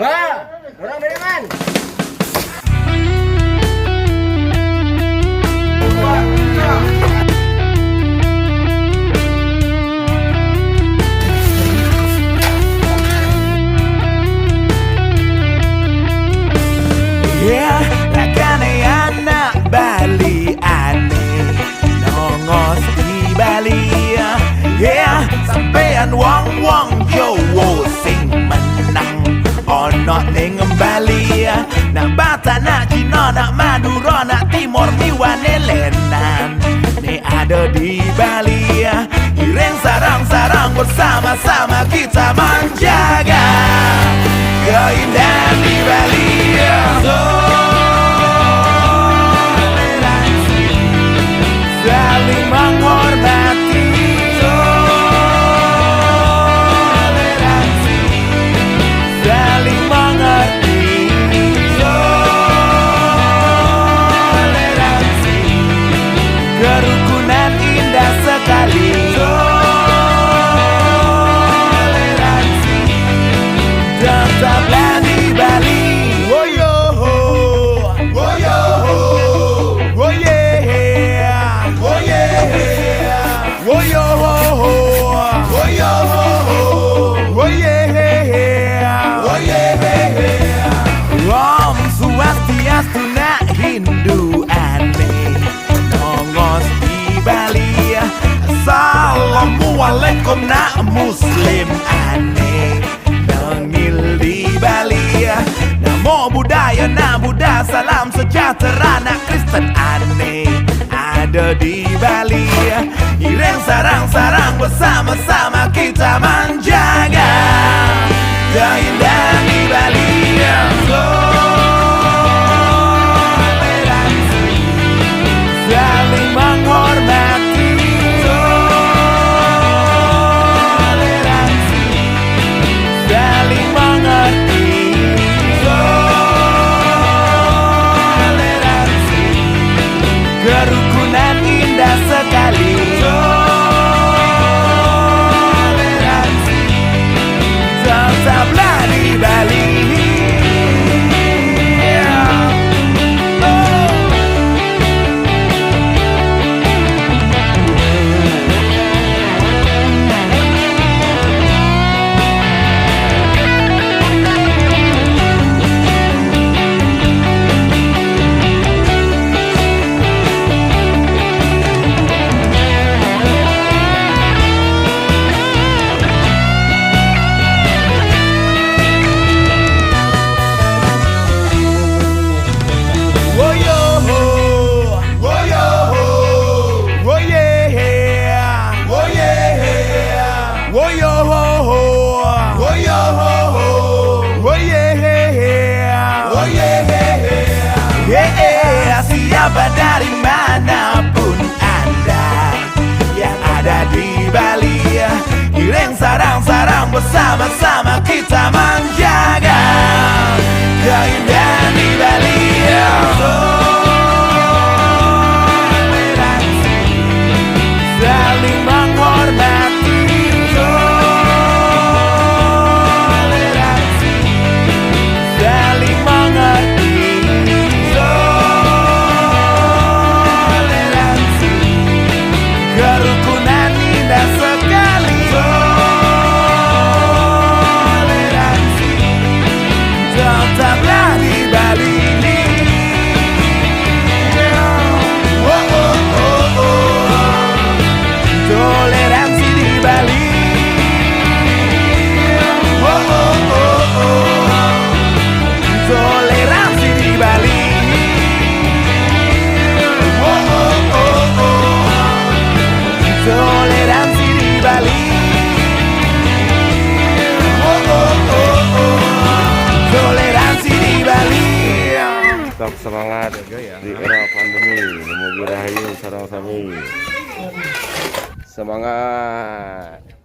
Wah, orang berengan. Yeah, lakane anak Bali aneh nongos di Bali. Yeah, sampean wong-wong Jawa sing menang ono ning Bali. Nak Batak, nak Cina, nak Madura, nak Timur, Miwane Lenan nih ada di Bali. Iring sarang-sarang bersama-sama kita menjaga keindahan di Bali. Toleransi, saling menghormati. Toleransi, saling mengerti. Toleransi, kerukunan indah sekali. Toleransi, tetaplah di Bali. Woyo, woyo, woye, woye, woyo, woyo, woye, woye. Om Swastiastu nak Hindu aneh nongos di Bali. Assalamualaikum nak Muslim aneh nengil di Bali. Namo Buddhaya, nak Buddha, salam sejahtera nak Kristen aneh ada di Bali. Iring sarang-sarang bersama-sama kita menjaga keindahan di Bali. Toleransi, saling menghormati. Toleransi, saling mengerti. Toleransi, kerukunan indah sekali. Toleransi, tetaplah di Bali. Siapa dari manapun Anda yang ada di Bali, iring sarang-sarang bersama-sama kita menjaga keindahan di Bali. Toleransi, saling menghormati. Toleransi, saling mengerti. Toleransi, kerukunan indah sekali. Toleransi, tetaplah di Bali. Oh, oh, oh, oh. Toleransi di Bali. Oh, oh, oh, oh. Toleransi di Bali. Oh, oh, oh, oh. Toleransi di Bali. Oh, oh, oh, oh. Toleransi di Bali. Tetap semangat di era pandemi. Namo Buddhaya sareng sami. Semangat.